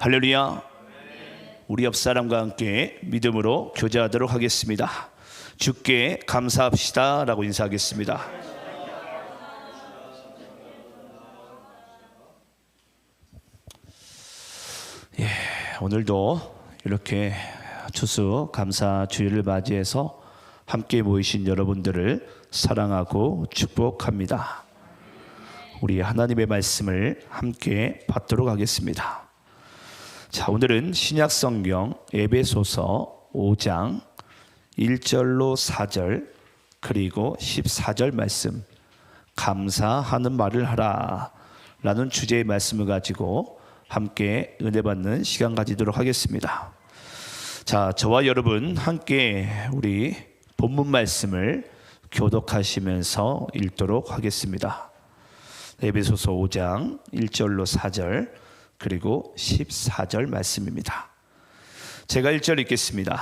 할렐루야. 우리 옆 사람과 함께 믿음으로 교제하도록 하겠습니다. 주께 감사합시다 라고 인사하겠습니다. 오늘도 이렇게 추수 감사 주일을 맞이해서 함께 모이신 여러분들을 사랑하고 축복합니다. 우리 하나님의 말씀을 함께 받도록 하겠습니다. 자, 오늘은 신약성경 에베소서 5장 1절로 4절 그리고 14절 말씀, 감사하는 말을 하라 라는 주제의 말씀을 가지고 함께 은혜 받는 시간 가지도록 하겠습니다. 자, 저와 여러분 함께 우리 본문 말씀을 교독하시면서 읽도록 하겠습니다. 에베소서 5장 1절로 4절 그리고 14절 말씀입니다. 제가 1절 읽겠습니다.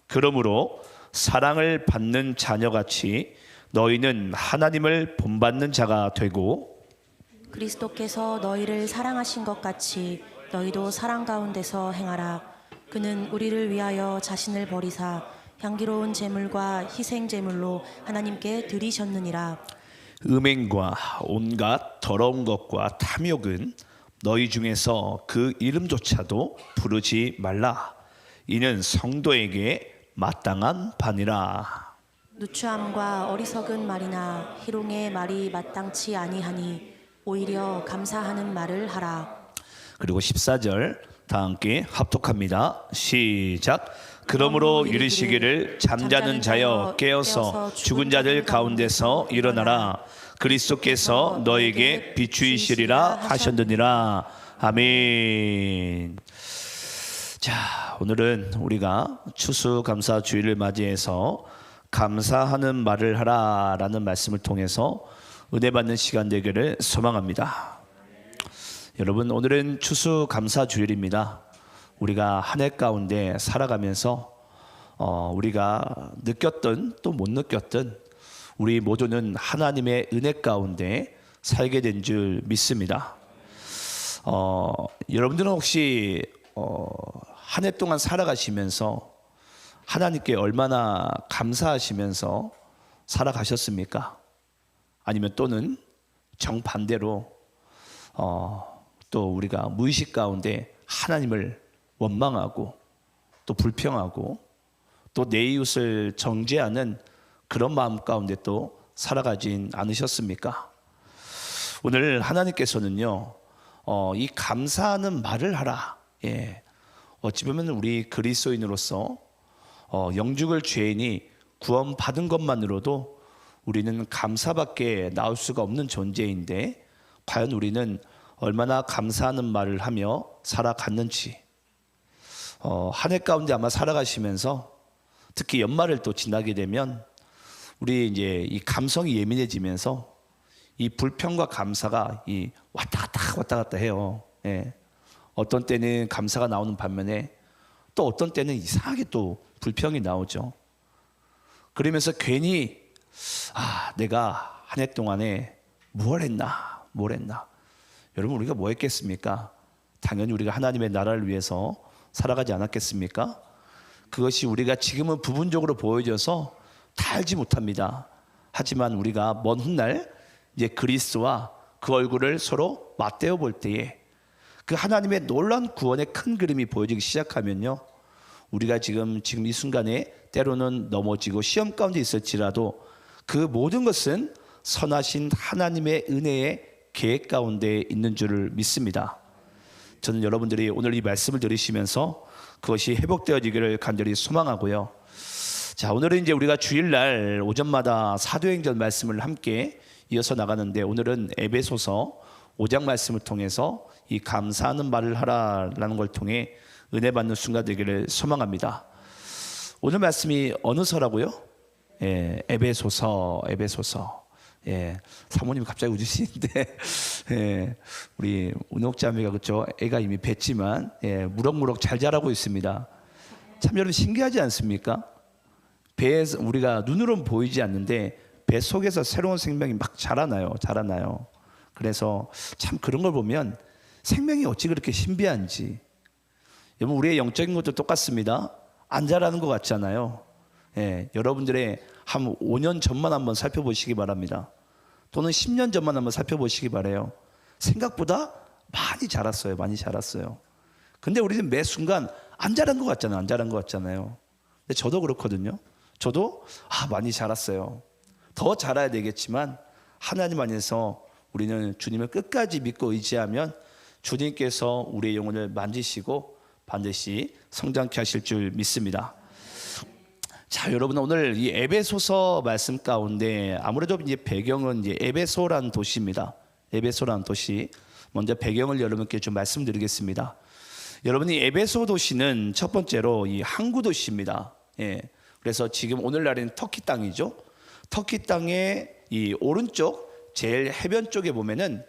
그러므로 사랑을 받는 자녀같이 너희는 하나님을 본받는 자가 되고 그리스도께서 너희를 사랑하신 것 같이 너희도 사랑 가운데서 행하라. 그는 우리를 위하여 자신을 버리사 향기로운 제물과 희생 제물로 하나님께 드리셨느니라. 음행과 온갖 더러운 것과 탐욕은 너희 중에서 그 이름조차도 부르지 말라. 이는 성도에게 마땅한 바니라. 누추함과 어리석은 말이나 희롱의 말이 마땅치 아니하니 오히려 감사하는 말을 하라. 그리고 14절 다 함께 합독합니다. 시작. 그러므로 이르시기를 잠자는 자여 깨어서 죽은 자들 가운데서 일어나라. 그리스도께서 너에게 비추이시리라 하셨느니라. 아멘. 자, 오늘은 우리가 추수감사 주일을 맞이해서 감사하는 말을 하라라는 말씀을 통해서 은혜 받는 시간 되기를 소망합니다. 여러분, 오늘은 추수감사 주일입니다. 우리가 한 해 가운데 살아가면서 우리가 느꼈든 또 못 느꼈든 우리 모두는 하나님의 은혜 가운데 살게 된 줄 믿습니다. 여러분들은 혹시 한 해 동안 살아가시면서 하나님께 얼마나 감사하시면서 살아가셨습니까? 아니면 또는 정반대로 또 우리가 무의식 가운데 하나님을 원망하고 또 불평하고 또 내 이웃을 정죄하는 그런 마음 가운데 또 살아가진 않으셨습니까? 오늘 하나님께서는요, 이 감사하는 말을 하라. 어찌 보면 우리 그리스도인으로서 영죽을 죄인이 구원받은 것만으로도 우리는 감사밖에 나올 수가 없는 존재인데 과연 우리는 얼마나 감사하는 말을 하며 살아갔는지, 한 해 가운데 아마 살아가시면서 특히 연말을 또 지나게 되면 우리 이제 이 감성이 예민해지면서 이 불평과 감사가 이 왔다 갔다 해요. 어떤 때는 감사가 나오는 반면에 또 어떤 때는 이상하게 또 불평이 나오죠. 그러면서 괜히 내가 한 해 동안에 뭘 했나. 여러분, 우리가 뭐 했겠습니까? 당연히 우리가 하나님의 나라를 위해서 살아가지 않았겠습니까? 그것이 우리가 지금은 부분적으로 보여져서 다 알지 못합니다. 하지만 우리가 먼 훗날 이제 그리스도와 그 얼굴을 서로 맞대어 볼 때에 그 하나님의 놀라운 구원의 큰 그림이 보여지기 시작하면요, 우리가 지금 이 순간에 때로는 넘어지고 시험 가운데 있을지라도 그 모든 것은 선하신 하나님의 은혜의 계획 가운데 있는 줄을 믿습니다. 저는 여러분들이 오늘 이 말씀을 들으시면서 그것이 회복되어지기를 간절히 소망하고요. 자, 오늘은 이제 우리가 주일날 오전마다 사도행전 말씀을 함께 이어서 나가는데 오늘은 에베소서 5장 말씀을 통해서 이 감사하는 말을 하라라는 걸 통해 은혜 받는 순간 되기를 소망합니다. 오늘 말씀이 어느 서라고요? 에베소서. 사모님 갑자기 웃으시는데 우리 은옥자매가 그렇죠? 애가 이미 뵀지만 무럭무럭 잘 자라고 있습니다. 참 여러분 신기하지 않습니까? 배에서 우리가 눈으로는 보이지 않는데 배 속에서 새로운 생명이 막 자라나요. 그래서 참 그런 걸 보면 생명이 어찌 그렇게 신비한지, 여러분 우리의 영적인 것도 똑같습니다. 안 자라는 것 같잖아요. 예, 여러분들의 한 5년 전만 한번 살펴보시기 바랍니다. 또는 10년 전만 한번 살펴보시기 바라요. 생각보다 많이 자랐어요. 많이 자랐어요. 근데 우리는 매 순간 안 자란 것 같잖아요. 안 자란 것 같잖아요. 근데 저도 그렇거든요. 저도 많이 자랐어요. 더 자라야 되겠지만 하나님 안에서 우리는 주님을 끝까지 믿고 의지하면 주님께서 우리의 영혼을 만지시고 반드시 성장케 하실 줄 믿습니다. 자, 여러분 오늘 이 에베소서 말씀 가운데 아무래도 이제 배경은 이제 에베소라는 도시입니다. 에베소라는 도시. 먼저 배경을 여러분께 좀 말씀드리겠습니다. 여러분이 에베소 도시는 첫 번째로 이 항구 도시입니다. 예. 그래서 지금 오늘날에는 터키 땅이죠. 터키 땅의 이 오른쪽 제일 해변 쪽에 보면은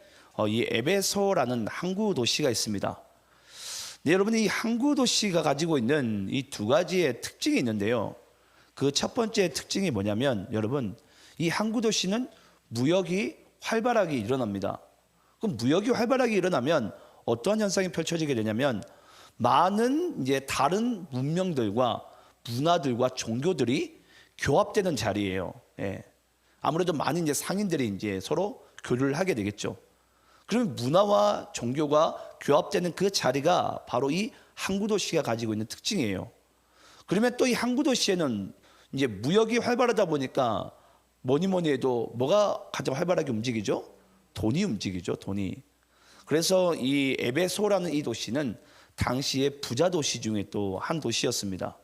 이 에베소라는 항구 도시가 있습니다. 네, 여러분이 이 항구 도시가 가지고 있는 이 두 가지의 특징이 있는데요. 그 첫 번째 특징이 뭐냐면 여러분 이 항구 도시는 무역이 활발하게 일어납니다. 그럼 무역이 활발하게 일어나면 어떠한 현상이 펼쳐지게 되냐면 많은 이제 다른 문명들과 문화들과 종교들이 교합되는 자리예요. 예. 아무래도 많은 이제 상인들이 이제 서로 교류를 하게 되겠죠. 그러면 문화와 종교가 교합되는 그 자리가 바로 이 항구 도시가 가지고 있는 특징이에요. 그러면 또 이 항구 도시에는 이제 무역이 활발하다 보니까 뭐니 해도 뭐가 가장 활발하게 움직이죠? 돈이 움직이죠, 돈이. 그래서 이 에베소라는 이 도시는 당시의 부자 도시 중에 또 한 도시였습니다.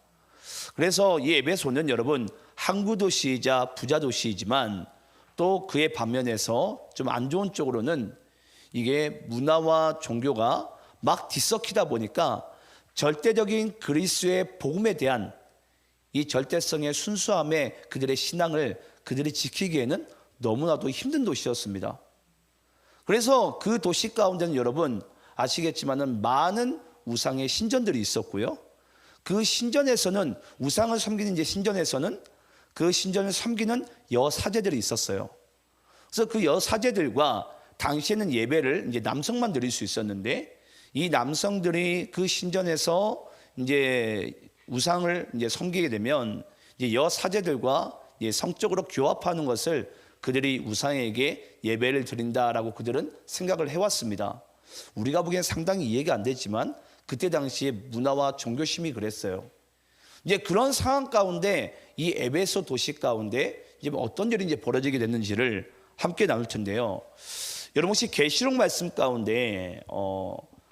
그래서 이 에베소는 여러분 항구 도시이자 부자 도시이지만 또 그의 반면에서 좀 안 좋은 쪽으로는 이게 문화와 종교가 막 뒤섞이다 보니까 절대적인 그리스도의 복음에 대한 이 절대성의 순수함에 그들의 신앙을 그들이 지키기에는 너무나도 힘든 도시였습니다. 그래서 그 도시 가운데는 여러분 아시겠지만은 많은 우상의 신전들이 있었고요. 그 신전에서는 우상을 섬기는 이제 신전에서는 그 신전을 섬기는 여사제들이 있었어요. 그래서 그 여사제들과 당시에는 예배를 이제 남성만 드릴 수 있었는데 이 남성들이 그 신전에서 이제 우상을 이제 섬기게 되면 이제 여사제들과 성적으로 교합하는 것을 그들이 우상에게 예배를 드린다라고 그들은 생각을 해왔습니다. 우리가 보기엔 상당히 이해가 안 되지만 그때 당시에 문화와 종교심이 그랬어요. 이제 그런 상황 가운데 이 에베소 도시 가운데 이제 어떤 일이 이제 벌어지게 됐는지를 함께 나눌 텐데요. 여러분 혹시 계시록 말씀 가운데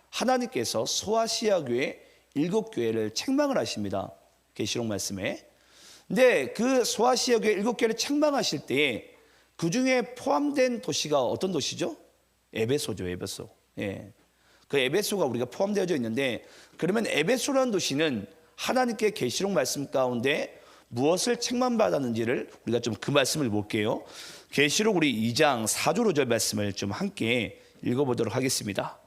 하나님께서 소아시아 교회 7교회를 책망을 하십니다. 계시록 말씀에. 근데 그 소아시아 교회 7교회를 책망하실 때에 그 중에 포함된 도시가 어떤 도시죠? 에베소죠, 에베소. 예. 그 에베소가 우리가 포함되어져 있는데 그러면 에베소라는 도시는 하나님께 계시록 말씀 가운데 무엇을 책망받았는지를 우리가 좀 그 말씀을 볼게요. 계시록 우리 2장 4절 5절 말씀을 좀 함께 읽어보도록 하겠습니다.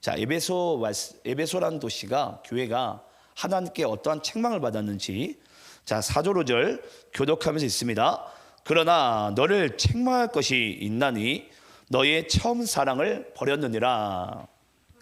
자, 에베소라는 도시가 교회가 하나님께 어떠한 책망을 받았는지 자 4절 5절 교독하면서 있습니다. 그러나 너를 책망할 것이 있나니 너의 처음 사랑을 버렸느니라.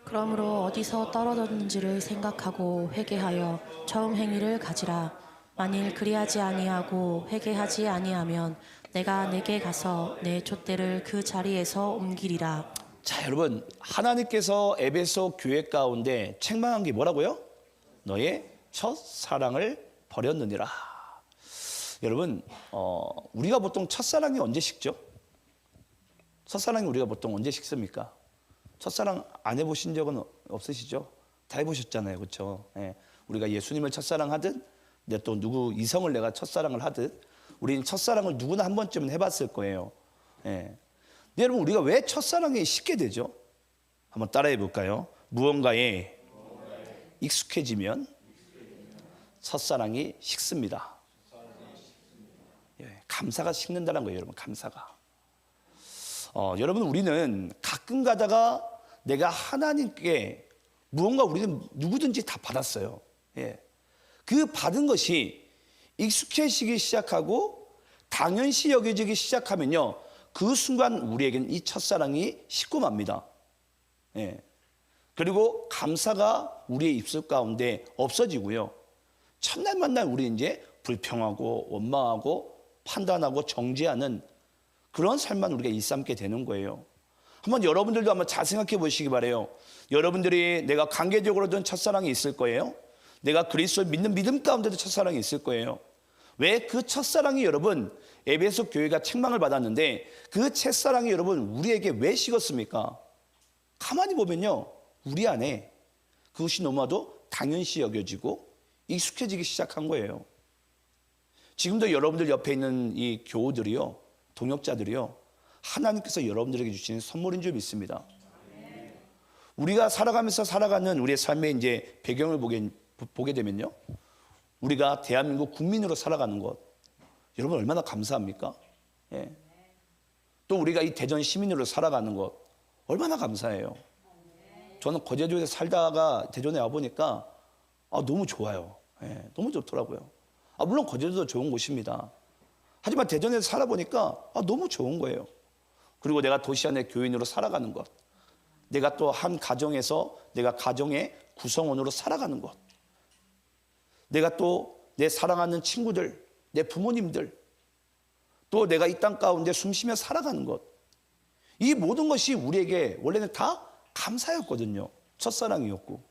그러므로 어디서 떨어졌는지를 생각하고 회개하여 처음 행위를 가지라. 만일 그리하지 아니하고 회개하지 아니하면 내가 내게 가서 내 촛대를 그 자리에서 옮기리라. 자, 여러분 하나님께서 에베소 교회 가운데 책망한 게 뭐라고요? 너의 첫 사랑을 버렸느니라. 여러분 우리가 보통 첫사랑이 언제 식죠? 첫사랑이 우리가 보통 언제 식습니까? 첫사랑 안 해보신 적은 없으시죠? 다 해보셨잖아요, 그렇죠? 예. 우리가 예수님을 첫사랑하든 근데 또 누구 이성을 내가 첫사랑을 하듯 우리는 첫사랑을 누구나 한 번쯤은 해봤을 거예요. 예. 근데 여러분 우리가 왜 첫사랑에 식게 되죠? 한번 따라해 볼까요? 무언가에 익숙해지면 첫사랑이 식습니다. 예, 감사가 식는다는 거예요, 여러분. 감사가. 여러분 우리는 가끔 가다가 내가 하나님께 무언가 우리는 누구든지 다 받았어요. 예. 그 받은 것이 익숙해지기 시작하고 당연시 여겨지기 시작하면요, 그 순간 우리에게는 이 첫사랑이 식고 맙니다. 예. 그리고 감사가 우리의 입술 가운데 없어지고요. 첫날 만날 우리 이제 불평하고 원망하고 판단하고 정죄하는 그런 삶만 우리가 일삼게 되는 거예요. 한번 여러분들도 한번 잘 생각해 보시기 바래요. 여러분들이 내가 관계적으로든 첫사랑이 있을 거예요. 내가 그리스도를 믿는 믿음 가운데도 첫사랑이 있을 거예요. 왜 그 첫사랑이 여러분 에베소 교회가 책망을 받았는데 그 첫사랑이 여러분 우리에게 왜 식었습니까? 가만히 보면요. 우리 안에 그것이 너무나도 당연시 여겨지고 익숙해지기 시작한 거예요. 지금도 여러분들 옆에 있는 이 교우들이요. 동역자들이요. 하나님께서 여러분들에게 주시는 선물인 줄 믿습니다. 우리가 살아가면서 살아가는 우리의 삶의 이제 배경을 보게 되면요. 우리가 대한민국 국민으로 살아가는 것. 여러분 얼마나 감사합니까? 예. 또 우리가 이 대전 시민으로 살아가는 것. 얼마나 감사해요. 저는 거제도에 살다가 대전에 와보니까 너무 좋아요. 예, 너무 좋더라고요. 물론 거제도도 좋은 곳입니다. 하지만 대전에서 살아보니까 너무 좋은 거예요. 그리고 내가 도시 안의 교인으로 살아가는 것. 내가 또 한 가정에서 내가 가정의 구성원으로 살아가는 것. 내가 또 내 사랑하는 친구들, 내 부모님들, 또 내가 이 땅 가운데 숨쉬며 살아가는 것. 이 모든 것이 우리에게 원래는 다 감사였거든요. 첫사랑이었고.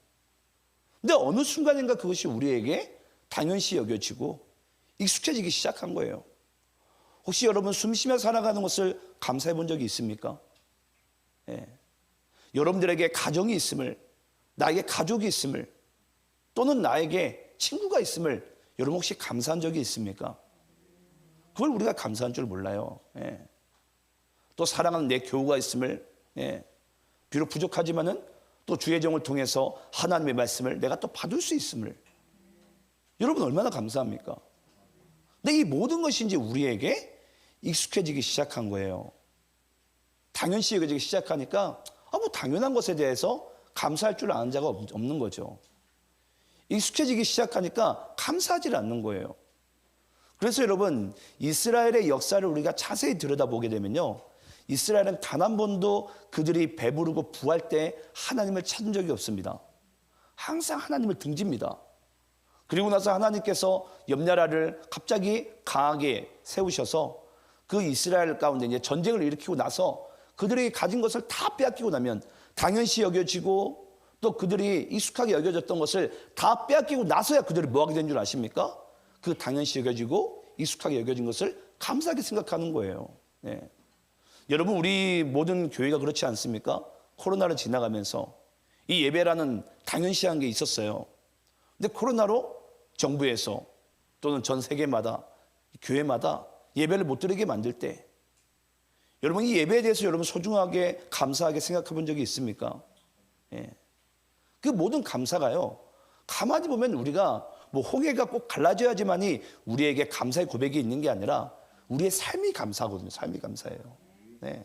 근데 어느 순간인가 그것이 우리에게 당연시 여겨지고 익숙해지기 시작한 거예요. 혹시 여러분 숨쉬며 살아가는 것을 감사해 본 적이 있습니까? 예. 여러분들에게 가정이 있음을, 나에게 가족이 있음을, 또는 나에게 친구가 있음을 여러분 혹시 감사한 적이 있습니까? 그걸 우리가 감사한 줄 몰라요. 예. 또 사랑하는 내 교우가 있음을, 예. 비록 부족하지만은 또 주의 종을 통해서 하나님의 말씀을 내가 또 받을 수 있음을 여러분 얼마나 감사합니까? 근데 이 모든 것이 이제 우리에게 익숙해지기 시작한 거예요. 당연시 여겨지기 시작하니까 뭐 당연한 것에 대해서 감사할 줄 아는 자가 없는 거죠. 익숙해지기 시작하니까 감사하지 않는 거예요. 그래서 여러분 이스라엘의 역사를 우리가 자세히 들여다보게 되면요. 이스라엘은 단 한 번도 그들이 배부르고 부할 때 하나님을 찾은 적이 없습니다. 항상 하나님을 등집니다. 그리고 나서 하나님께서 옆나라를 갑자기 강하게 세우셔서 그 이스라엘 가운데 이제 전쟁을 일으키고 나서 그들이 가진 것을 다 빼앗기고 나면 당연시 여겨지고 또 그들이 익숙하게 여겨졌던 것을 다 빼앗기고 나서야 그들이 뭐 하게 된 줄 아십니까? 그 당연시 여겨지고 익숙하게 여겨진 것을 감사하게 생각하는 거예요. 네. 여러분 우리 모든 교회가 그렇지 않습니까? 코로나를 지나가면서 이 예배라는 당연시한 게 있었어요. 근데 코로나로 정부에서 또는 전 세계마다 교회마다 예배를 못 드리게 만들 때 여러분 이 예배에 대해서 여러분 소중하게 감사하게 생각해 본 적이 있습니까? 예. 그 모든 감사가요. 가만히 보면 우리가 뭐 홍해가 꼭 갈라져야지만이 우리에게 감사의 고백이 있는 게 아니라 우리의 삶이 감사하거든요. 삶이 감사해요. 네.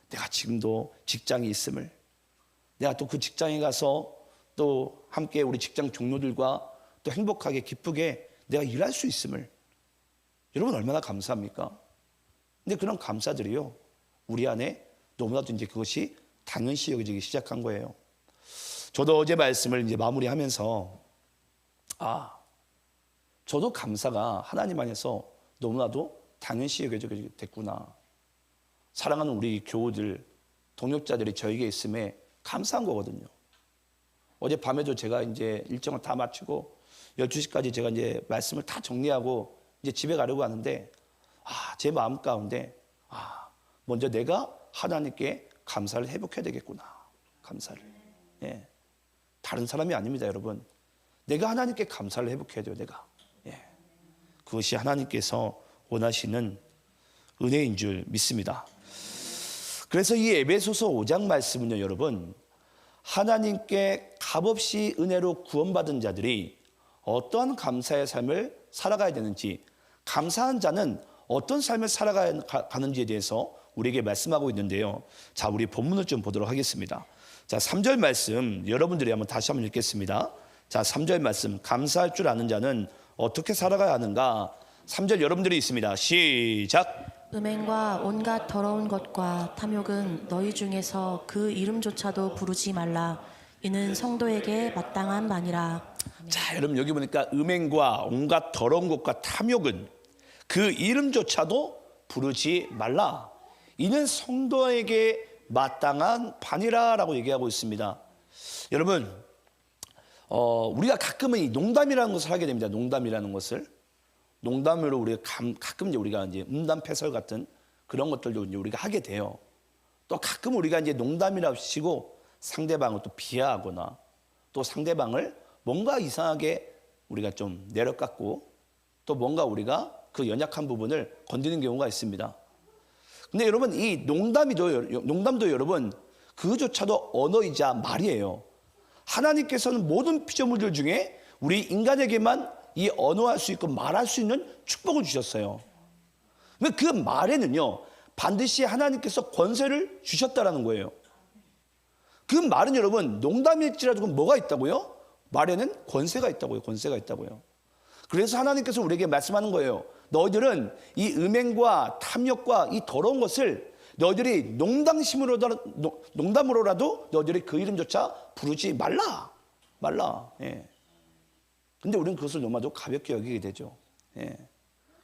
내가 지금도 직장이 있음을, 내가 또 그 직장에 가서 또 함께 우리 직장 동료들과 또 행복하게 기쁘게 내가 일할 수 있음을 여러분 얼마나 감사합니까? 근데 그런 감사들이요 우리 안에 너무나도 이제 그것이 당연시 여겨지기 시작한 거예요. 저도 어제 말씀을 이제 마무리하면서 저도 감사가 하나님 안에서 너무나도 당연시 여겨지게 됐구나. 사랑하는 우리 교우들, 동역자들이 저에게 있음에 감사한 거거든요. 어제 밤에도 제가 이제 일정을 다 마치고 12시까지 제가 이제 말씀을 다 정리하고 이제 집에 가려고 하는데 제 마음 가운데 먼저 내가 하나님께 감사를 회복해야 되겠구나. 감사를. 예. 다른 사람이 아닙니다, 여러분. 내가 하나님께 감사를 회복해야 돼요, 내가. 예. 그것이 하나님께서 원하시는 은혜인 줄 믿습니다. 그래서 이 에베소서 5장 말씀은요, 여러분, 하나님께 값없이 은혜로 구원받은 자들이 어떠한 감사의 삶을 살아가야 되는지, 감사한 자는 어떤 삶을 살아가는지에 대해서 우리에게 말씀하고 있는데요. 자, 우리 본문을 좀 보도록 하겠습니다. 자, 3절 말씀 여러분들이 다시 한번 읽겠습니다. 자, 3절 말씀, 감사할 줄 아는 자는 어떻게 살아가야 하는가? 3절 여러분들이 있습니다. 시작. 음행과 온갖 더러운 것과 탐욕은 너희 중에서 그 이름조차도 부르지 말라. 이는 성도에게 마땅한 바니라. 자, 여러분 여기 보니까 음행과 온갖 더러운 것과 탐욕은 그 이름조차도 부르지 말라. 이는 성도에게 마땅한 바니라라고 얘기하고 있습니다. 여러분, 우리가 가끔은 이 농담이라는 것을 하게 됩니다. 농담이라는 것을 농담으로 우리가 가끔 이제 우리가 이제 음담패설 같은 그런 것들도 이제 우리가 하게 돼요. 또 가끔 우리가 이제 농담이라고 치고 상대방을 또 비하하거나 또 상대방을 뭔가 이상하게 우리가 좀 내려깎고 또 뭔가 우리가 그 연약한 부분을 건드리는 경우가 있습니다. 근데 여러분 이 농담도 여러분 그조차도 언어이자 말이에요. 하나님께서는 모든 피조물들 중에 우리 인간에게만 이 언어할 수 있고 말할 수 있는 축복을 주셨어요. 근데 그 말에는요 반드시 하나님께서 권세를 주셨다라는 거예요. 그 말은 여러분 농담일지라도 뭐가 있다고요? 말에는 권세가 있다고요. 권세가 있다고요. 그래서 하나님께서 우리에게 말씀하는 거예요. 너희들은 이 음행과 탐욕과 이 더러운 것을 너희들이 농담으로라도 너희들이 그 이름조차 부르지 말라. 예. 근데 우리는 그것을 너무나도 가볍게 여기게 되죠. 예.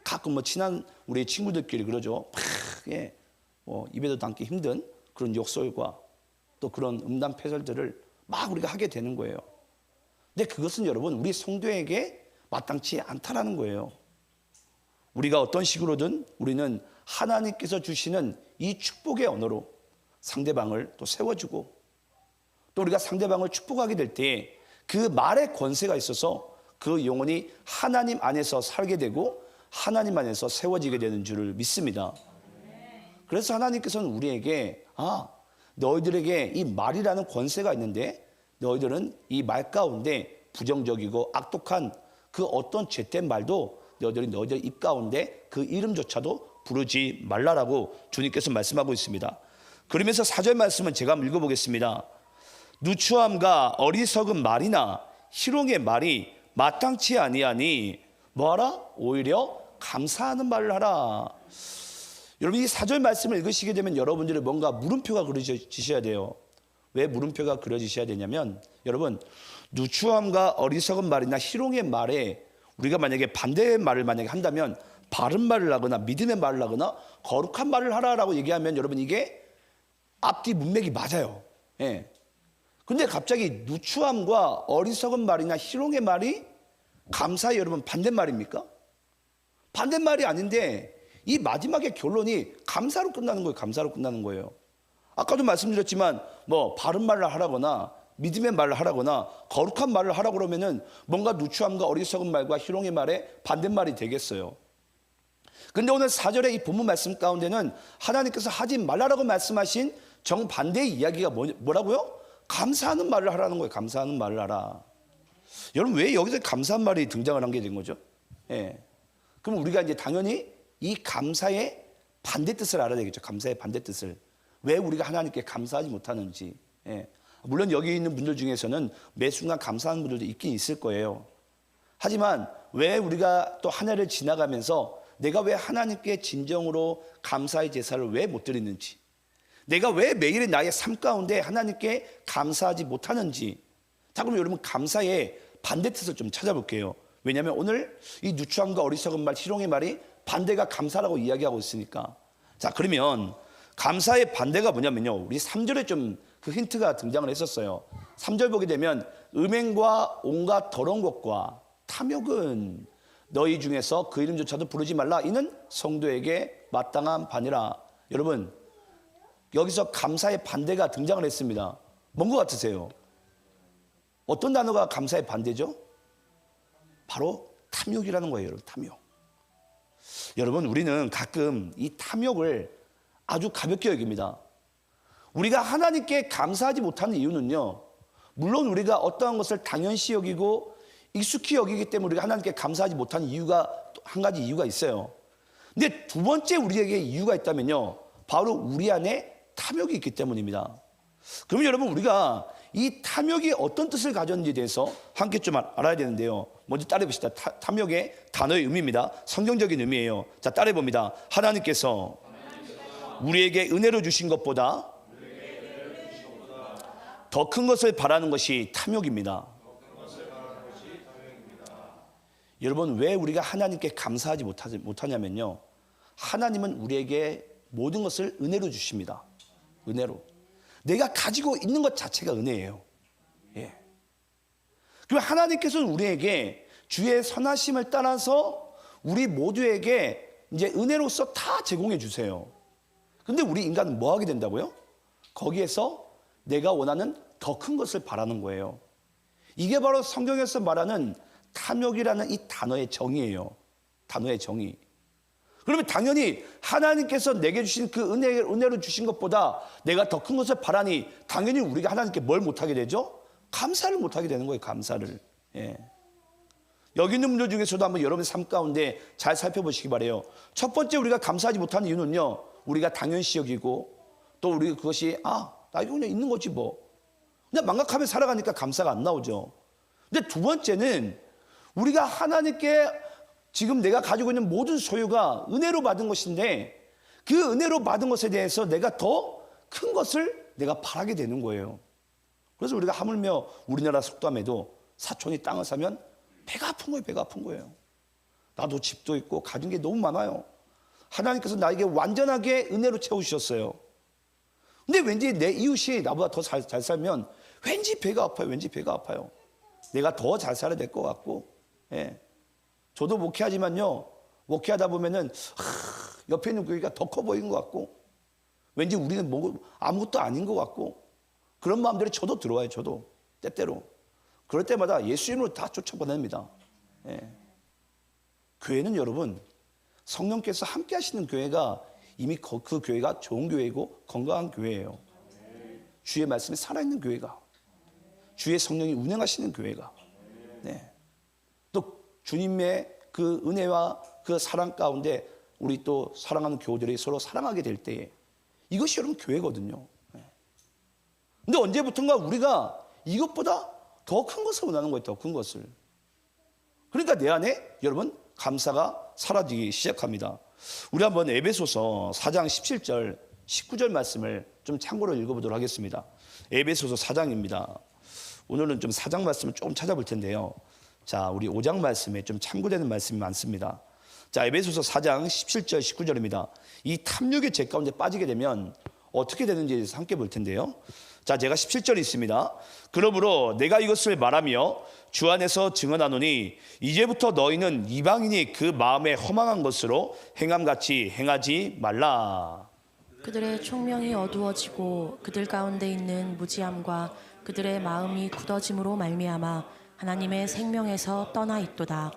가끔 뭐 친한 우리 친구들끼리 그러죠. 예. 입에도 담기 힘든 그런 욕설과 또 그런 음담패설들을 막 우리가 하게 되는 거예요. 근데 그것은 여러분 우리 성도에게 마땅치 않다라는 거예요. 우리가 어떤 식으로든 우리는 하나님께서 주시는 이 축복의 언어로 상대방을 또 세워주고 또 우리가 상대방을 축복하게 될 때 그 말의 권세가 있어서 그 영혼이 하나님 안에서 살게 되고 하나님 안에서 세워지게 되는 줄을 믿습니다. 그래서 하나님께서는 우리에게 너희들에게 이 말이라는 권세가 있는데 너희들은 이 말 가운데 부정적이고 악독한 그 어떤 죄된 말도 너희들 입 가운데 그 이름조차도 부르지 말라라고 주님께서 말씀하고 있습니다. 그러면서 4절 말씀은 제가 한번 읽어보겠습니다. 누추함과 어리석은 말이나 희롱의 말이 마땅치 아니하니 뭐하라? 오히려 감사하는 말을 하라. 여러분 이 4절 말씀을 읽으시게 되면 여러분들이 뭔가 물음표가 그려지셔야 돼요. 왜 물음표가 그려지셔야 되냐면 여러분 누추함과 어리석은 말이나 희롱의 말에 우리가 만약에 반대의 말을 만약에 한다면 바른 말을 하거나 믿음의 말을 하거나 거룩한 말을 하라라고 얘기하면 여러분 이게 앞뒤 문맥이 맞아요. 예. 근데 갑자기 누추함과 어리석은 말이나 희롱의 말이 감사의 여러분 반대말입니까? 반대말이 아닌데 이 마지막의 결론이 감사로 끝나는 거예요. 감사로 끝나는 거예요. 아까도 말씀드렸지만 뭐 바른 말을 하라거나 믿음의 말을 하라거나 거룩한 말을 하라고 그러면은 뭔가 누추함과 어리석은 말과 희롱의 말에 반대말이 되겠어요. 근데 오늘 4절의 이 본문 말씀 가운데는 하나님께서 하지 말라라고 말씀하신 정반대의 이야기가 뭐라고요? 감사하는 말을 하라는 거예요. 감사하는 말을 하라. 여러분 왜 여기서 감사한 말이 등장을 한 게 된 거죠? 예. 그럼 우리가 이제 당연히 이 감사의 반대 뜻을 알아야 되겠죠. 감사의 반대 뜻을. 왜 우리가 하나님께 감사하지 못하는지. 예. 물론 여기 있는 분들 중에서는 매 순간 감사하는 분들도 있긴 있을 거예요. 하지만 왜 우리가 또 한 해를 지나가면서 내가 왜 하나님께 진정으로 감사의 제사를 왜 못 드리는지, 내가 왜 매일의 나의 삶 가운데 하나님께 감사하지 못하는지. 자, 그럼 여러분 감사의 반대 뜻을 좀 찾아볼게요. 왜냐하면 오늘 이 누추함과 어리석은 말, 희롱의 말이 반대가 감사라고 이야기하고 있으니까. 자, 그러면 감사의 반대가 뭐냐면요, 우리 3절에 좀 그 힌트가 등장을 했었어요. 3절 보게 되면 음행과 온갖 더러운 것과 탐욕은 너희 중에서 그 이름조차도 부르지 말라. 이는 성도에게 마땅한 바니라. 여러분 여기서 감사의 반대가 등장을 했습니다. 뭔 것 같으세요? 어떤 단어가 감사의 반대죠? 바로 탐욕이라는 거예요. 여러분 탐욕. 여러분 우리는 가끔 이 탐욕을 아주 가볍게 여깁니다. 우리가 하나님께 감사하지 못하는 이유는요, 물론 우리가 어떠한 것을 당연시 여기고 익숙히 여기기 때문에 우리가 하나님께 감사하지 못하는 이유가 또 한 가지 이유가 있어요. 근데 두 번째 우리에게 이유가 있다면요, 바로 우리 안에 탐욕이 있기 때문입니다. 그러면 여러분 우리가 이 탐욕이 어떤 뜻을 가졌는지에 대해서 함께 좀 알아야 되는데요. 먼저 따라해 봅시다. 탐욕의 단어의 의미입니다. 성경적인 의미예요. 자, 따라해 봅니다. 하나님께서 우리에게 은혜로 주신 것보다 더 큰 것을 바라는 것이 탐욕입니다. 여러분, 왜 우리가 하나님께 감사하지 못하냐면요, 하나님은 우리에게 모든 것을 은혜로 주십니다. 은혜로. 내가 가지고 있는 것 자체가 은혜예요. 예. 그럼 하나님께서는 우리에게 주의 선하심을 따라서 우리 모두에게 이제 은혜로서 다 제공해 주세요. 근데 우리 인간은 뭐 하게 된다고요? 거기에서 내가 원하는 더 큰 것을 바라는 거예요. 이게 바로 성경에서 말하는 탐욕이라는 이 단어의 정의예요. 단어의 정의. 그러면 당연히 하나님께서 내게 주신 그 은혜로 주신 것보다 내가 더 큰 것을 바라니 당연히 우리가 하나님께 뭘 못하게 되죠? 감사를 못하게 되는 거예요. 감사를. 예. 여기 있는 분들 중에서도 한번 여러분의 삶 가운데 잘 살펴보시기 바라요. 첫 번째 우리가 감사하지 못하는 이유는요, 우리가 당연시 여기고 또 우리가 그것이 나 이거 그냥 있는 거지 뭐, 그냥 망각하며 살아가니까 감사가 안 나오죠. 근데 두 번째는 우리가 하나님께 지금 내가 가지고 있는 모든 소유가 은혜로 받은 것인데 그 은혜로 받은 것에 대해서 내가 더 큰 것을 내가 바라게 되는 거예요. 그래서 우리가 하물며 우리나라 속담에도 사촌이 땅을 사면 배가 아픈 거예요. 배가 아픈 거예요. 나도 집도 있고 가진 게 너무 많아요. 하나님께서 나에게 완전하게 은혜로 채우셨어요. 근데 왠지 내 이웃이 나보다 더 잘 살면 왠지 배가 아파요. 왠지 배가 아파요. 내가 더 잘 살아야 될 것 같고. 예. 저도 목회하지만요, 목회하다 보면은 옆에 있는 교회가 더 커 보이는 것 같고, 왠지 우리는 아무것도 아닌 것 같고, 그런 마음들이 저도 들어와요. 저도 때때로. 그럴 때마다 예수 이름으로 다 쫓아보냅니다. 예. 교회는 여러분, 성령께서 함께 하시는 교회가 이미 그 교회가 좋은 교회이고 건강한 교회예요. 주의 말씀이 살아있는 교회가, 주의 성령이 운행하시는 교회가. 네. 또 주님의 그 은혜와 그 사랑 가운데 우리 또 사랑하는 교우들이 서로 사랑하게 될 때에 이것이 여러분 교회거든요. 근데 언제부턴가 우리가 이것보다 더 큰 것을 원하는 거예요. 더 큰 것을. 그러니까 내 안에 여러분 감사가 사라지기 시작합니다. 우리 한번 에베소서 4장 17절 19절 말씀을 좀 참고로 읽어보도록 하겠습니다. 에베소서 4장입니다. 오늘은 좀 4장 말씀을 조금 찾아볼 텐데요. 자, 우리 5장 말씀에 좀 참고되는 말씀이 많습니다. 자, 에베소서 4장 17절 19절입니다. 이 탐욕의 죄 가운데 빠지게 되면 어떻게 되는지 함께 볼 텐데요. 자, 제가 17절이 있습니다. 그러므로 내가 이것을 말하며 주 안에서 증언하노니 이제부터 너희는 이방인이 그 마음에 허망한 것으로 행함같이 행하지 말라. 그들의 총명이 어두워지고 그들 가운데 있는 무지함과 그들의 마음이 굳어짐으로 말미암아 하나님의 생명에서 떠나 있도다.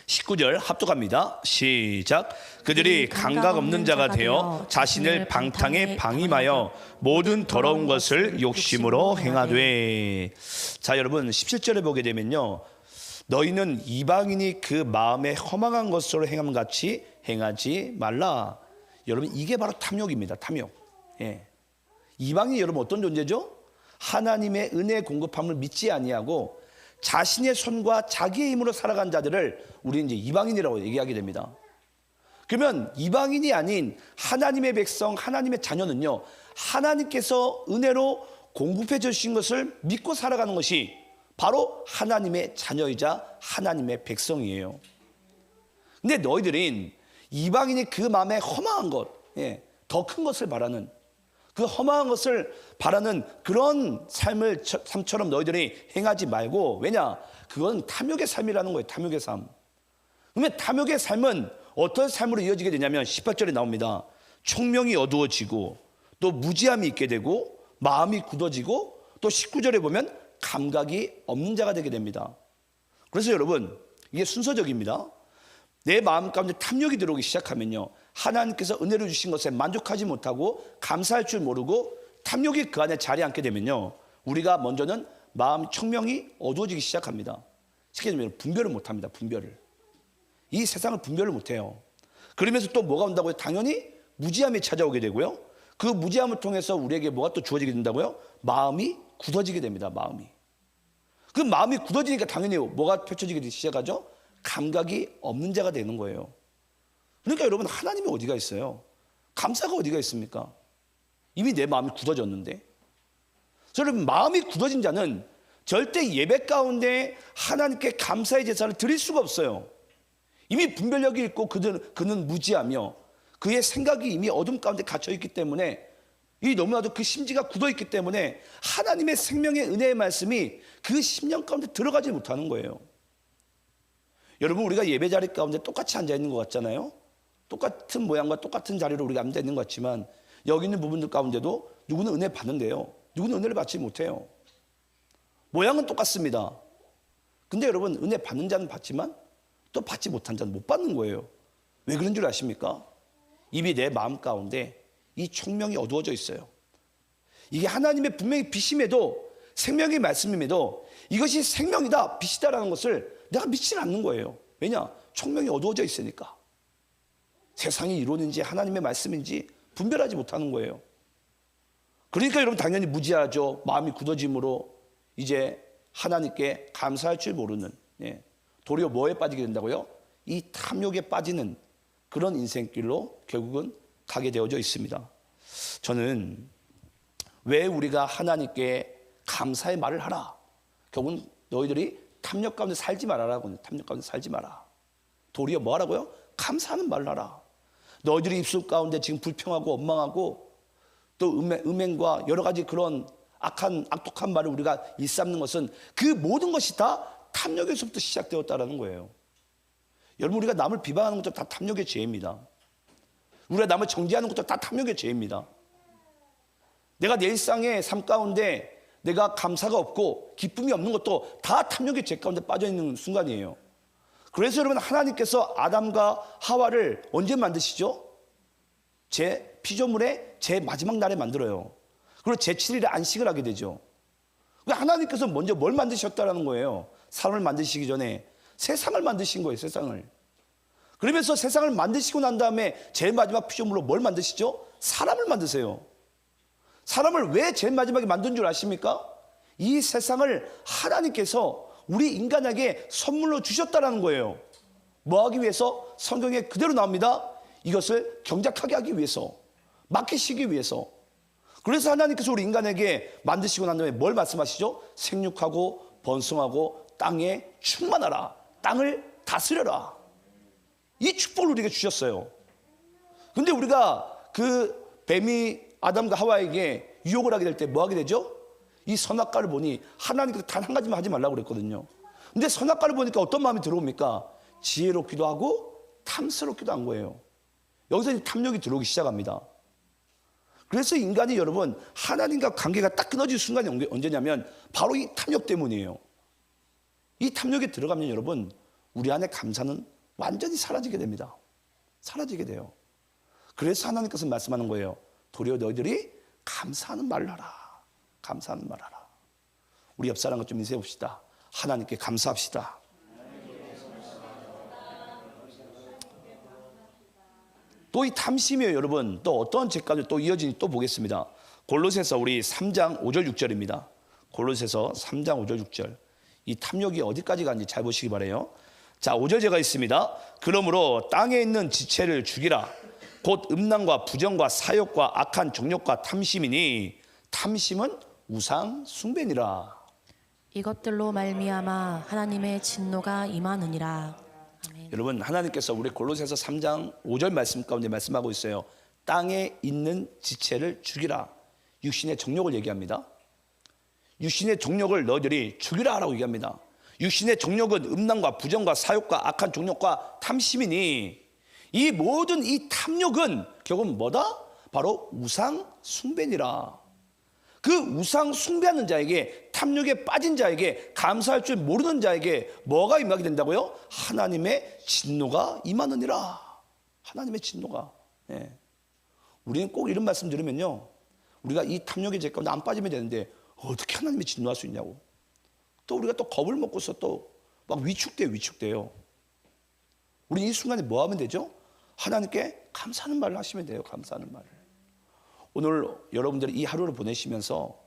19절 합독합니다. 시작. 그들이 감각 없는 자가 되어 자신을 방탕에 방임하여 모든 더러운 것을 욕심으로 행하되. 자, 여러분 17절에 보게 되면요, 너희는 이방인이 그 마음에 허망한 것으로 행함같이 행하지 말라. 여러분 이게 바로 탐욕입니다. 탐욕. 예. 이방인이 여러분 어떤 존재죠? 하나님의 은혜 공급함을 믿지 아니하고 자신의 손과 자기의 힘으로 살아간 자들을 우리는 이제 이방인이라고 얘기하게 됩니다. 그러면 이방인이 아닌 하나님의 백성, 하나님의 자녀는요, 하나님께서 은혜로 공급해 주신 것을 믿고 살아가는 것이 바로 하나님의 자녀이자 하나님의 백성이에요. 근데 너희들은 이방인이 그 마음에 허망한 것, 더 큰 것을 바라는, 그 허망한 것을 바라는 그런 삶처럼 너희들이 행하지 말고, 왜냐? 그건 탐욕의 삶이라는 거예요. 탐욕의 삶. 그러면 탐욕의 삶은 어떤 삶으로 이어지게 되냐면 18절에 나옵니다. 총명이 어두워지고 또 무지함이 있게 되고 마음이 굳어지고, 또 19절에 보면 감각이 없는 자가 되게 됩니다. 그래서 여러분 이게 순서적입니다. 내 마음 가운데 탐욕이 들어오기 시작하면요, 하나님께서 은혜를 주신 것에 만족하지 못하고 감사할 줄 모르고 탐욕이 그 안에 자리 앉게 되면요, 우리가 먼저는 마음 총명이 어두워지기 시작합니다. 쉽게 말하면 분별을 못합니다. 분별을. 이 세상을 분별을 못해요. 그러면서 또 뭐가 온다고요? 당연히 무지함이 찾아오게 되고요, 그 무지함을 통해서 우리에게 뭐가 또 주어지게 된다고요? 마음이 굳어지게 됩니다. 마음이. 그 마음이 굳어지니까 당연히 뭐가 펼쳐지기 시작하죠? 감각이 없는 자가 되는 거예요. 그러니까 여러분, 하나님이 어디가 있어요? 감사가 어디가 있습니까? 이미 내 마음이 굳어졌는데. 여러분, 마음이 굳어진 자는 절대 예배 가운데 하나님께 감사의 제사를 드릴 수가 없어요. 이미 분별력이 있고 그는 무지하며 그의 생각이 이미 어둠 가운데 갇혀있기 때문에 이 너무나도 그 심지가 굳어있기 때문에 하나님의 생명의 은혜의 말씀이 그 심령 가운데 들어가지 못하는 거예요. 여러분, 우리가 예배 자리 가운데 똑같이 앉아있는 것 같잖아요. 똑같은 모양과 똑같은 자리로 우리가 앉아있는 것 같지만 여기 있는 부분들 가운데도 누구는 은혜 받는데요, 누구는 은혜를 받지 못해요. 모양은 똑같습니다. 근데 여러분, 은혜 받는 자는 받지만 또 받지 못한 자는 못 받는 거예요. 왜 그런 줄 아십니까? 이미 내 마음 가운데 이 총명이 어두워져 있어요. 이게 하나님의 분명히 빛임에도, 생명의 말씀임에도 이것이 생명이다, 빛이다라는 것을 내가 믿지 않는 거예요. 왜냐? 총명이 어두워져 있으니까. 세상의 이론인지 하나님의 말씀인지 분별하지 못하는 거예요. 그러니까 여러분, 당연히 무지하죠. 마음이 굳어짐으로 이제 하나님께 감사할 줄 모르는, 도리어 뭐에 빠지게 된다고요? 이 탐욕에 빠지는 그런 인생길로 결국은 가게 되어져 있습니다. 저는 왜 우리가 하나님께 감사의 말을 하라, 결국은 너희들이 탐욕 가운데 살지 말아라고. 탐욕 가운데 살지 마라. 도리어 뭐 하라고요? 감사하는 말을 하라. 너희들이 입술 가운데 지금 불평하고 원망하고 또 음행과 여러 가지 그런 악독한 말을 우리가 일삼는 것은 그 모든 것이 다 탐욕에서부터 시작되었다라는 거예요. 여러분, 우리가 남을 비방하는 것도 다 탐욕의 죄입니다. 우리가 남을 정죄하는 것도 다 탐욕의 죄입니다. 내가 내 일상의 삶 가운데 내가 감사가 없고 기쁨이 없는 것도 다 탐욕의 죄 가운데 빠져있는 순간이에요. 그래서 여러분, 하나님께서 아담과 하와를 언제 만드시죠? 제 피조물의 제 마지막 날에 만들어요. 그리고 제7일에 안식을 하게 되죠. 하나님께서 먼저 뭘 만드셨다라는 거예요? 사람을 만드시기 전에 세상을 만드신 거예요. 세상을. 그러면서 세상을 만드시고 난 다음에 제일 마지막 피조물로 뭘 만드시죠? 사람을 만드세요. 사람을 왜 제일 마지막에 만든 줄 아십니까? 이 세상을 하나님께서 우리 인간에게 선물로 주셨다라는 거예요. 뭐 하기 위해서? 성경에 그대로 나옵니다. 이것을 경작하게 하기 위해서, 맡기시기 위해서. 그래서 하나님께서 우리 인간에게 만드시고 난 다음에 뭘 말씀하시죠? 생육하고 번성하고 땅에 충만하라, 땅을 다스려라. 이 축복을 우리에게 주셨어요. 근데 우리가 그 뱀이 아담과 하와에게 유혹을 하게 될 때 뭐 하게 되죠? 이 선악과를 보니 하나님께서 단 한 가지만 하지 말라고 그랬거든요. 근데 선악과를 보니까 어떤 마음이 들어옵니까? 지혜롭기도 하고 탐스럽기도 한 거예요. 여기서 이제 탐욕이 들어오기 시작합니다. 그래서 인간이 여러분, 하나님과 관계가 딱 끊어질 순간이 언제냐면 바로 이 탐욕 때문이에요. 이 탐욕에 들어가면 여러분, 우리 안에 감사는 완전히 사라지게 됩니다. 사라지게 돼요. 그래서 하나님께서 말씀하는 거예요. 도리어 너희들이 감사하는 말을 하라. 감사하는 말을 하라. 우리 옆 사람과 좀 인사해 봅시다. 하나님께 감사합시다. 또 이 탐심이에요, 여러분. 또 어떤 죄까지 또 이어지니 또 보겠습니다. 골로새서 우리 3장 5절 6절입니다. 골로새서 3장 5절 6절. 이 탐욕이 어디까지 가는지 잘 보시기 바라요. 자, 5절 제가 있습니다. 그러므로 땅에 있는 지체를 죽이라. 곧 음란과 부정과 사욕과 악한 정욕과 탐심이니 탐심은 우상 숭배니라. 이것들로 말미암아 하나님의 진노가 임하느니라. 아멘. 여러분, 하나님께서 우리 골로새서 3장 5절 말씀 가운데 말씀하고 있어요. 땅에 있는 지체를 죽이라. 육신의 정욕을 얘기합니다. 육신의 정욕을 너희들이 죽이라 라고 얘기합니다. 육신의 정욕은 음란과 부정과 사욕과 악한 정욕과 탐심이니 이 모든 이 탐욕은 결국은 뭐다? 바로 우상 숭배니라. 그 우상 숭배하는 자에게, 탐욕에 빠진 자에게, 감사할 줄 모르는 자에게 뭐가 임하게 된다고요? 하나님의 진노가 임하느니라. 하나님의 진노가. 우리는 꼭 이런 말씀 들으면요, 우리가 이 탐욕의 죄 가운데 안 빠지면 되는데 어떻게 하나님이 진노할 수 있냐고. 또 우리가 또 겁을 먹고서 또 막 위축돼요. 우리 이 순간에 뭐 하면 되죠? 하나님께 감사하는 말을 하시면 돼요. 감사하는 말을. 오늘 여러분들이 이 하루를 보내시면서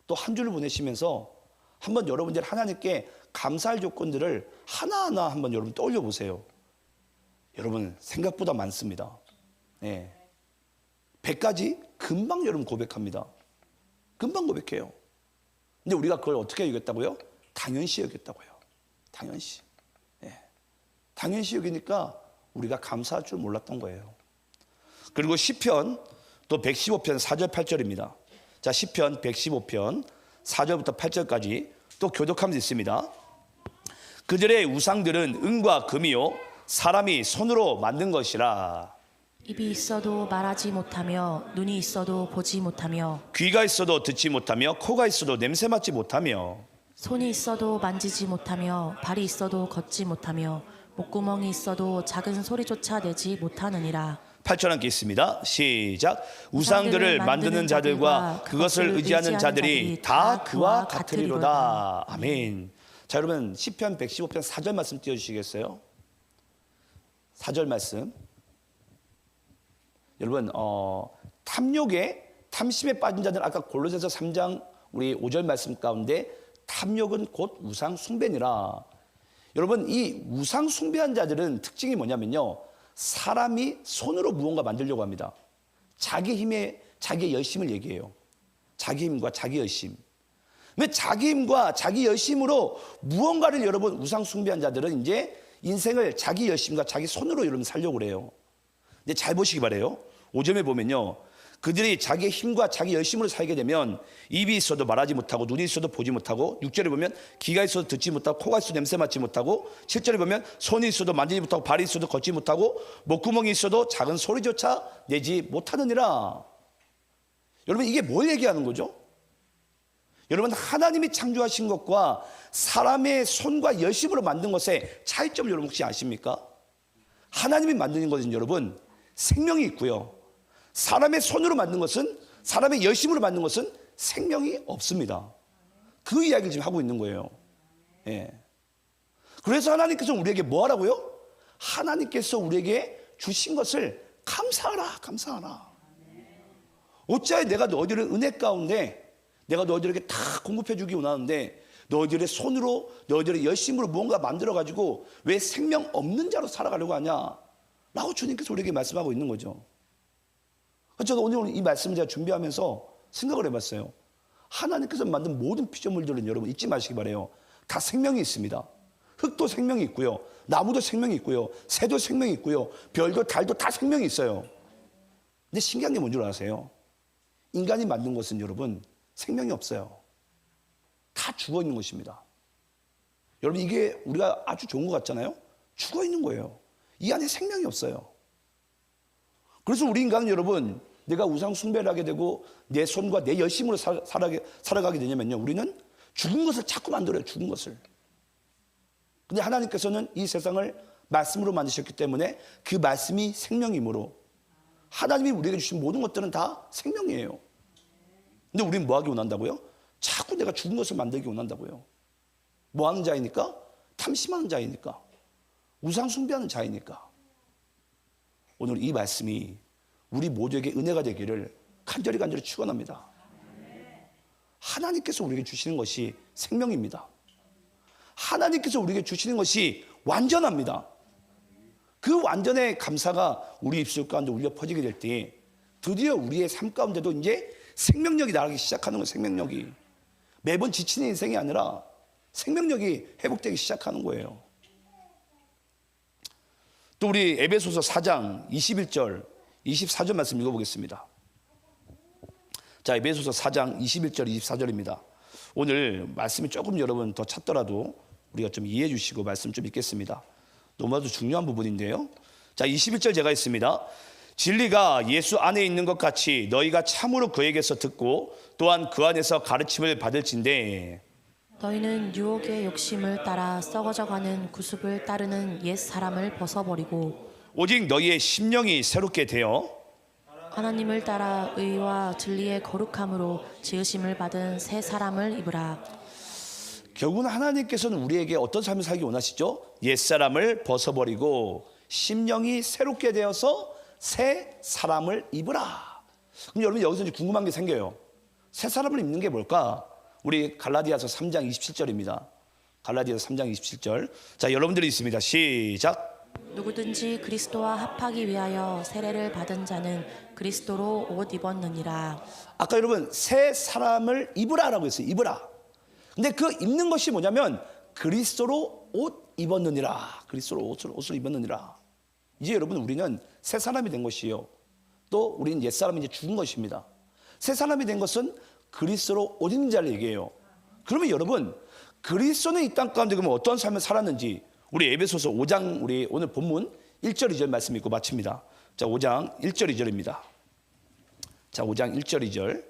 또 한 주를 보내시면서 한번 여러분들 하나님께 감사할 조건들을 하나하나 한번 여러분 떠올려 보세요. 여러분 생각보다 많습니다. 100가지 금방 여러분 고백합니다. 금방 고백해요. 근데 우리가 그걸 어떻게 여겼다고요? 당연시 여겼다고요. 당연시. 예. 당연시 여기니까 우리가 감사할 줄 몰랐던 거예요. 그리고 시편 또 115편 4절 8절입니다. 자, 시편 115편 4절부터 8절까지 또 교독하면서 있습니다. 그들의 우상들은 은과 금이요 사람이 손으로 만든 것이라. 입이 있어도 말하지 못하며 눈이 있어도 보지 못하며 귀가 있어도 듣지 못하며 코가 있어도 냄새 맡지 못하며 손이 있어도 만지지 못하며 발이 있어도 걷지 못하며 목구멍이 있어도 작은 소리조차 내지 못하느니라. 8절 함께 있습니다. 시작. 우상들을 만드는 자들과 그것을 의지하는 자들이 다 그와 같으리로다. 아멘. 자, 여러분 시편 115편 4절 말씀 띄워주시겠어요? 4절 말씀. 여러분 탐심에 빠진 자들, 아까 골로새서 3장 우리 5절 말씀 가운데 탐욕은 곧 우상 숭배니라. 여러분 이 우상 숭배한 자들은 특징이 뭐냐면요, 사람이 손으로 무언가 만들려고 합니다. 자기 힘에 자기의 열심을 얘기해요. 자기 힘과 자기 열심. 근데 자기 힘과 자기 열심으로 무언가를 여러분 우상 숭배한 자들은 이제 인생을 자기 열심과 자기 손으로 여러분 살려고 그래요. 근데 잘 보시기 바래요. 5점에 보면요, 그들이 자기의 힘과 자기 열심으로 살게 되면 입이 있어도 말하지 못하고 눈이 있어도 보지 못하고, 6절에 보면 귀가 있어도 듣지 못하고 코가 있어도 냄새 맡지 못하고, 7절에 보면 손이 있어도 만지지 못하고 발이 있어도 걷지 못하고 목구멍이 있어도 작은 소리조차 내지 못하느니라. 여러분 이게 뭘 얘기하는 거죠? 여러분 하나님이 창조하신 것과 사람의 손과 열심으로 만든 것의 차이점을 여러분 혹시 아십니까? 하나님이 만드는 것은 여러분 생명이 있고요, 사람의 손으로 만든 것은, 사람의 열심으로 만든 것은 생명이 없습니다. 그 이야기를 지금 하고 있는 거예요. 예. 그래서 하나님께서 우리에게 뭐 하라고요? 하나님께서 우리에게 주신 것을 감사하라, 감사하라. 어찌하여 내가 너희들을 은혜 가운데 내가 너희들에게 다 공급해 주기 원하는데 너희들의 손으로 너희들의 열심으로 무언가 만들어 가지고 왜 생명 없는 자로 살아가려고 하냐 라고 주님께서 우리에게 말씀하고 있는 거죠. 저도 오늘 이 말씀을 제가 준비하면서 생각을 해봤어요. 하나님께서 만든 모든 피조물들은 여러분 잊지 마시기 바라요. 다 생명이 있습니다. 흙도 생명이 있고요, 나무도 생명이 있고요, 새도 생명이 있고요, 별도 달도 다 생명이 있어요. 근데 신기한 게 뭔 줄 아세요? 인간이 만든 것은 여러분 생명이 없어요. 다 죽어 있는 것입니다. 여러분 이게 우리가 아주 좋은 것 같잖아요. 죽어 있는 거예요. 이 안에 생명이 없어요. 그래서 우리 인간은 여러분 내가 우상 숭배를 하게 되고 내 손과 내 열심으로 살아가게 되냐면요, 우리는 죽은 것을 자꾸 만들어요. 죽은 것을. 근데 하나님께서는 이 세상을 말씀으로 만드셨기 때문에 그 말씀이 생명이므로 하나님이 우리에게 주신 모든 것들은 다 생명이에요. 근데 우리는 뭐 하기 원한다고요? 자꾸 내가 죽은 것을 만들기 원한다고요. 뭐 하는 자이니까? 탐심하는 자이니까. 우상 숭배하는 자이니까. 오늘 이 말씀이 우리 모두에게 은혜가 되기를 간절히 축원합니다. 하나님께서 우리에게 주시는 것이 생명입니다. 하나님께서 우리에게 주시는 것이 완전합니다. 그 완전의 감사가 우리 입술 가운데 울려 퍼지게 될 때 드디어 우리의 삶 가운데도 이제 생명력이 나가기 시작하는 거예요. 생명력이 매번 지치는 인생이 아니라 생명력이 회복되기 시작하는 거예요. 또 우리 에베소서 4장 21절 24절 말씀 읽어보겠습니다. 자, 에베소서 4장 21절 24절입니다. 오늘 말씀이 조금 여러분 더 찾더라도 우리가 좀 이해해 주시고 말씀 좀 읽겠습니다. 너무나도 중요한 부분인데요. 자, 21절 제가 있습니다. 진리가 예수 안에 있는 것 같이 너희가 참으로 그에게서 듣고 또한 그 안에서 가르침을 받을진대. 너희는 유혹의 욕심을 따라 썩어져가는 구습을 따르는 옛 사람을 벗어버리고 오직 너희의 심령이 새롭게 되어 하나님을 따라 의와 진리의 거룩함으로 지으심을 받은 새 사람을 입으라. 결국은 하나님께서는 우리에게 어떤 삶을 살기 원하시죠? 옛사람을 벗어버리고 심령이 새롭게 되어서 새 사람을 입으라. 그럼 여러분 여기서 이제 궁금한 게 생겨요. 새 사람을 입는 게 뭘까? 우리 갈라디아서 3장 27절입니다. 갈라디아서 3장 27절. 자, 여러분들이 있습니다. 시작. 누구든지 그리스도와 합하기 위하여 세례를 받은 자는 그리스도로 옷 입었느니라. 아까 여러분 새 사람을 입으라라고 했어요. 입으라. 근데 그 입는 것이 뭐냐면 그리스도로 옷 입었느니라. 그리스도로 옷을 입었느니라. 이제 여러분 우리는 새 사람이 된 것이요. 또 우리는 옛 사람이 이제 죽은 것입니다. 새 사람이 된 것은 그리스도로 옷 입는 자를 얘기해요. 그러면 여러분 그리스도는 이 땅 가운데 그러면 어떤 삶을 살았는지 우리 에베소서 5장 우리 오늘 본문 1절 2절 말씀 읽고 마칩니다. 자, 5장 1절 2절입니다. 자, 5장 1절 2절.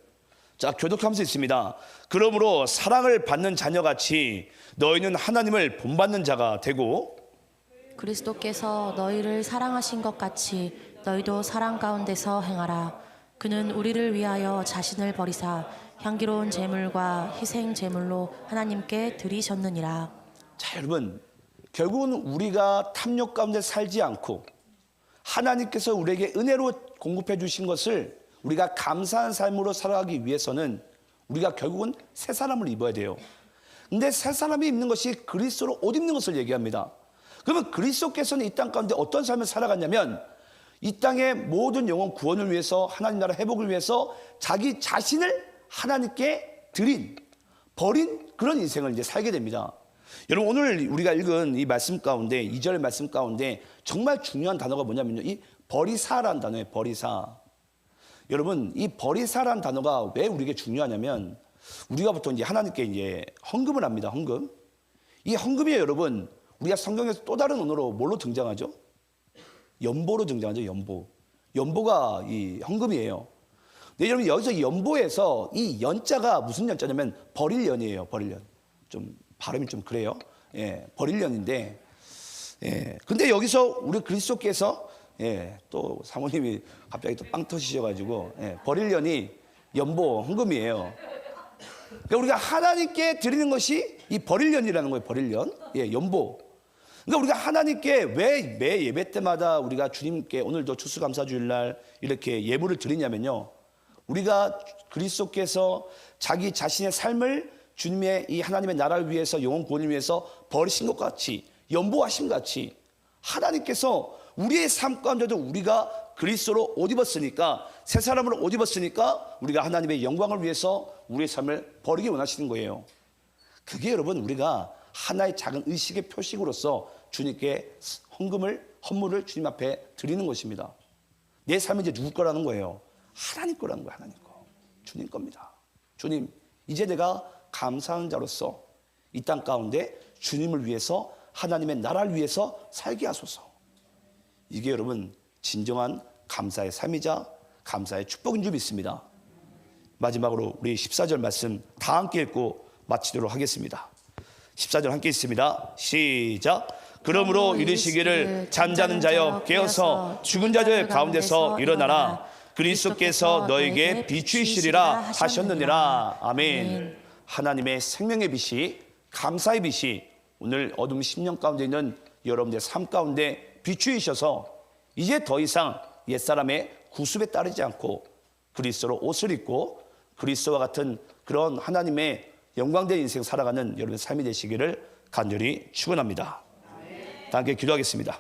자, 교독하면서 있습니다. 그러므로 사랑을 받는 자녀같이 너희는 하나님을 본받는 자가 되고 그리스도께서 너희를 사랑하신 것 같이 너희도 사랑 가운데서 행하라. 그는 우리를 위하여 자신을 버리사 향기로운 제물과 희생 제물로 하나님께 드리셨느니라. 자, 여러분 결국은 우리가 탐욕 가운데 살지 않고 하나님께서 우리에게 은혜로 공급해 주신 것을 우리가 감사한 삶으로 살아가기 위해서는 우리가 결국은 새 사람을 입어야 돼요. 근데 새 사람이 입는 것이 그리스도로 옷 입는 것을 얘기합니다. 그러면 그리스도께서는 이 땅 가운데 어떤 삶을 살아갔냐면 이 땅의 모든 영혼 구원을 위해서 하나님 나라 회복을 위해서 자기 자신을 하나님께 버린 그런 인생을 이제 살게 됩니다. 여러분 오늘 우리가 읽은 이 말씀 가운데 2절 말씀 가운데 정말 중요한 단어가 뭐냐면요. 이 버리사라는 단어예요. 버리사. 여러분 이 버리사라는 단어가 왜 우리에게 중요하냐면 우리가 보통 이제 하나님께 이제 헌금을 합니다. 헌금. 이 헌금이 여러분 우리가 성경에서 또 다른 언어로 뭘로 등장하죠? 연보로 등장하죠. 연보가 이 헌금이에요. 근데 여러분 여기서 이 연보에서 이 연자가 무슨 연자냐면 버릴 연이에요. 버릴 연. 좀 발음이 좀 그래요. 예, 버릴 연인데. 예. 근데 여기서 우리 그리스도께서 또 사모님이 갑자기 또 빵 터지셔가지고 버릴 연이 연보 헌금이에요. 그러니까 우리가 하나님께 드리는 것이 이 버릴 연이라는 거예요. 버릴 연. 예, 연보. 그러니까 우리가 하나님께 왜 매 예배 때마다 우리가 주님께 오늘도 추수감사주일날 이렇게 예물을 드리냐면요. 우리가 그리스도께서 자기 자신의 삶을 주님의 이 하나님의 나라를 위해서 영혼 구원을 위해서 버리신 것 같이 연보하신 것 같이 하나님께서 우리의 삶 가운데도 우리가 그리스도로 옷 입었으니까 새 사람으로 옷 입었으니까 우리가 하나님의 영광을 위해서 우리의 삶을 버리기 원하시는 거예요. 그게 여러분 우리가 하나의 작은 의식의 표식으로서 주님께 헌물을 주님 앞에 드리는 것입니다. 내 삶은 이제 누구 거라는 거예요? 하나님 거라는 거예요. 하나님 거. 주님 겁니다. 주님 이제 내가 감사하는 자로서 이 땅 가운데 주님을 위해서 하나님의 나라를 위해서 살게 하소서. 이게 여러분 진정한 감사의 삶이자 감사의 축복인 줄 믿습니다. 마지막으로 우리 14절 말씀 다 함께 읽고 마치도록 하겠습니다. 14절 함께 있습니다. 시작. 그러므로 이르시기를 잠자는 자여 깨어서 죽은 자들 가운데서 일어나라. 그리스도께서 너에게 비추이시리라 하셨느니라. 아멘. 하나님의 생명의 빛이 감사의 빛이 오늘 어둠 10년 가운데 있는 여러분들의 삶 가운데 비추이셔서 이제 더 이상 옛사람의 구습에 따르지 않고 그리스도로 옷을 입고 그리스도와 같은 그런 하나님의 영광된 인생 살아가는 여러분의 삶이 되시기를 간절히 축원합니다. 다 함께 기도하겠습니다.